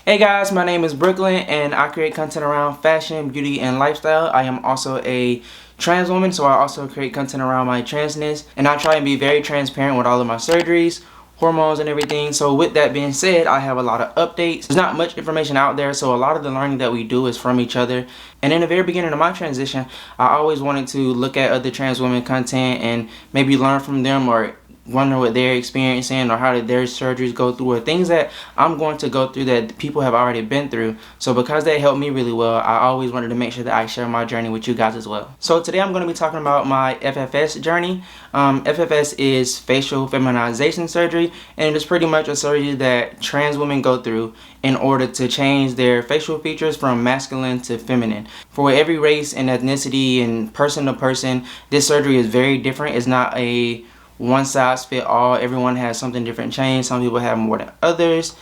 Hey guys, my name is Brooklyn and I create content around fashion, beauty, and lifestyle. I am also a trans woman, so I also create content around my transness, and I try and be very transparent with all of my surgeries, hormones, and everything. So with that being said, I have a lot of updates. There's not much information out there, so a lot of the learning that we do is from each other. And in the very beginning of my transition, I always wanted to look at other trans women content and maybe learn from them, or wonder what they're experiencing, or how did their surgeries go through, or things that I'm going to go through that people have already been through. So because they helped me really well, I always wanted to make sure that I share my journey with you guys as well. So today I'm going to be talking about my FFS journey. FFS is facial feminization surgery, and it is pretty much a surgery that trans women go through in order to change their facial features from masculine to feminine. For every race and ethnicity and person to person, this surgery is very different. It's not a one size fit all. Everyone has something different changed. Some people have more than others.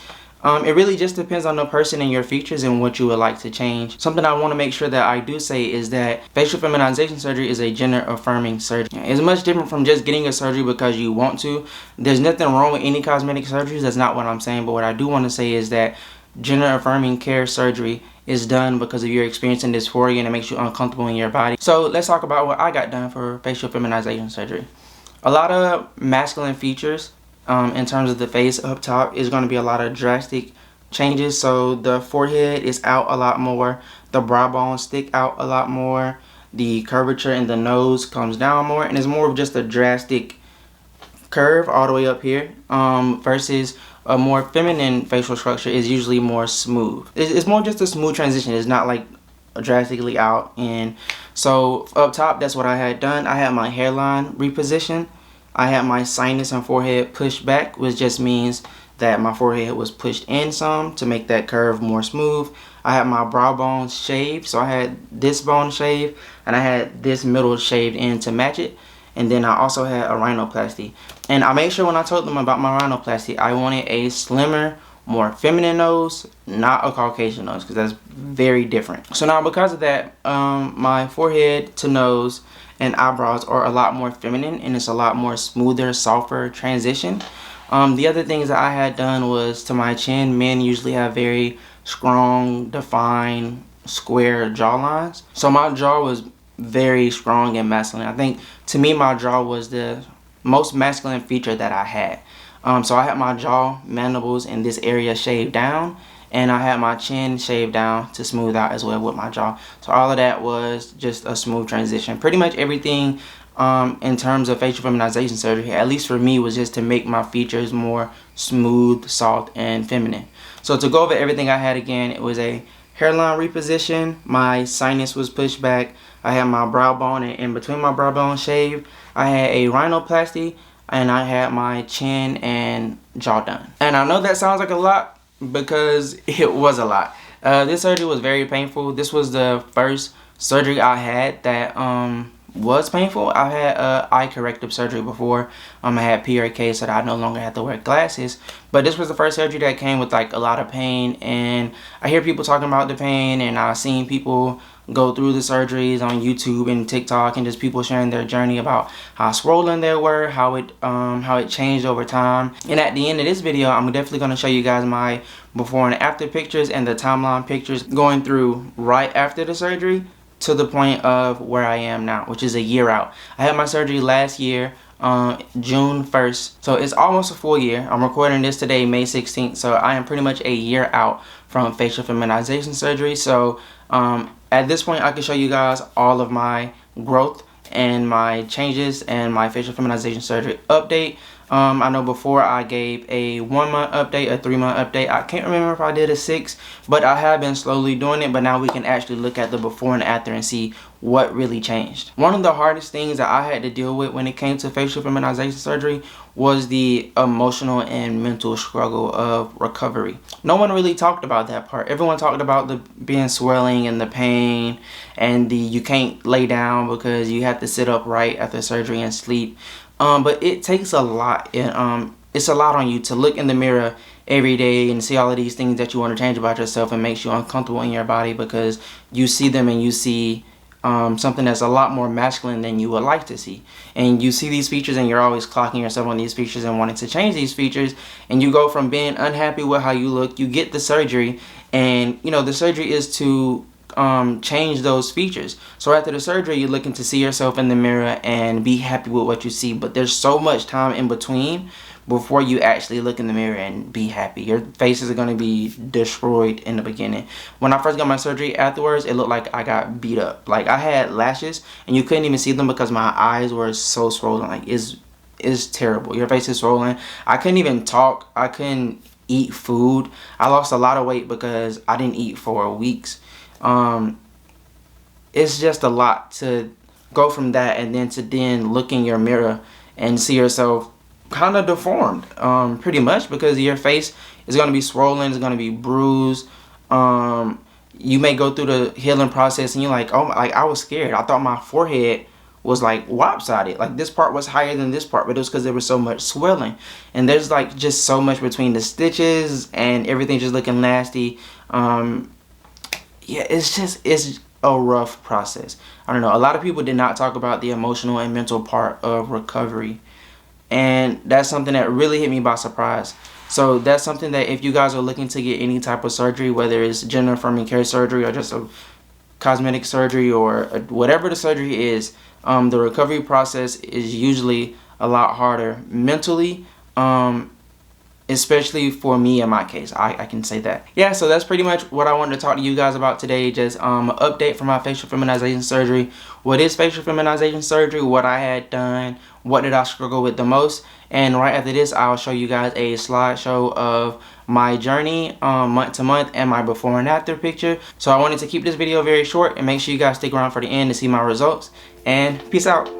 It really just depends on the person and your features and what you would like to change. Something I want to make sure that I do say is that facial feminization surgery is a gender affirming surgery. It's much different from just getting a surgery because you want to. There's nothing wrong with any cosmetic surgeries. That's not what I'm saying. But what I do want to say is that gender affirming care surgery is done because of your experiencing dysphoria and it makes you uncomfortable in your body. So let's talk about what I got done for facial feminization surgery. A lot of masculine features in terms of the face up top is going to be a lot of drastic changes. So the forehead is out a lot more, the brow bones stick out a lot more, the curvature in the nose comes down more, and it's more of just a drastic curve all the way up here, versus a more feminine facial structure is usually more smooth. It's more just a smooth transition. It's not like drastically out. And so up top, that's what I had done. I had my hairline repositioned. I had my sinus and forehead pushed back, which just means that my forehead was pushed in some to make that curve more smooth. I had my brow bones shaved, so I had this bone shaved and I had this middle shaved in to match it. And then I also had a rhinoplasty. And I made sure when I told them about my rhinoplasty, I wanted a slimmer, more feminine nose, not a Caucasian nose, because that's very different. So now because of that, my forehead to nose and eyebrows are a lot more feminine, and it's a lot more smoother, softer transition. The other things that I had done was to my chin. Men usually have very strong, defined, square jawlines. So my jaw was very strong and masculine. I think to me my jaw was the most masculine feature that I had. So I had my jaw, mandibles, and this area shaved down, and I had my chin shaved down to smooth out as well with my jaw. So all of that was just a smooth transition. Pretty much everything in terms of facial feminization surgery, at least for me, was just to make my features more smooth, soft, and feminine. So to go over everything I had again, it was a hairline reposition, my sinus was pushed back, I had my brow bone, and in between my brow bone shaved, I had a rhinoplasty, and I had my chin and jaw done. And I know that sounds like a lot because it was a lot. This surgery was very painful. This was the first surgery I had that was painful. I've had eye corrective surgery before. I had PRK, so that I no longer had to wear glasses. But this was the first surgery that came with like a lot of pain, and I hear people talking about the pain, and I've seen people go through the surgeries on YouTube and TikTok, and just people sharing their journey about how swollen they were, how it changed over time. And at the end of this video, I'm definitely going to show you guys my before and after pictures and the timeline pictures going through right after the surgery to the point of where I am now, which is a year out. I had my surgery last year, June 1st, so it's almost a full year. I'm recording this today, May 16th, so I am pretty much a year out from facial feminization surgery. So at this point, I can show you guys all of my growth and my changes and my facial feminization surgery update. I know before I gave a 1 month update, a 3 month update. I can't remember if I did a 6, but I have been slowly doing it. But now we can actually look at the before and after and see what really changed. One of the hardest things that I had to deal with when it came to facial feminization surgery was the emotional and mental struggle of recovery. No one really talked about that part. Everyone talked about the being swelling and the pain and the you can't lay down because you have to sit upright after surgery and sleep. But it takes a lot. It's a lot on you to look in the mirror every day and see all of these things that you want to change about yourself, and makes you uncomfortable in your body because you see them and you see something that's a lot more masculine than you would like to see. And you see these features and you're always clocking yourself on these features and wanting to change these features, and you go from being unhappy with how you look, you get the surgery, and you know the surgery is to change those features. So after the surgery, you're looking to see yourself in the mirror and be happy with what you see, but there's so much time in between before you actually look in the mirror and be happy. Your faces are going to be destroyed in the beginning. When I first got my surgery, afterwards it looked like I got beat up. Like I had lashes and you couldn't even see them because my eyes were so swollen. Like it's terrible. Your face is swollen. I couldn't even talk. I couldn't eat food. I lost a lot of weight because I didn't eat for weeks. It's just a lot to go from that and then look in your mirror and see yourself kind of deformed, pretty much, because your face is going to be swollen, it's going to be bruised. You may go through the healing process and you're like, oh, like I was scared. I thought my forehead was like lopsided, like this part was higher than this part, but it was because there was so much swelling, and there's like just so much between the stitches and everything just looking nasty. Yeah, it's a rough process. I don't know, a lot of people did not talk about the emotional and mental part of recovery, and that's something that really hit me by surprise. So that's something that if you guys are looking to get any type of surgery, whether it's gender affirming care surgery or just a cosmetic surgery or whatever the surgery is, the recovery process is usually a lot harder mentally, especially for me in my case. I can say that. Yeah, so that's pretty much what I wanted to talk to you guys about today. Just an update for my facial feminization surgery. What is facial feminization surgery? What I had done? What did I struggle with the most? And right after this, I'll show you guys a slideshow of my journey month to month and my before and after picture. So I wanted to keep this video very short and make sure you guys stick around for the end to see my results. And peace out.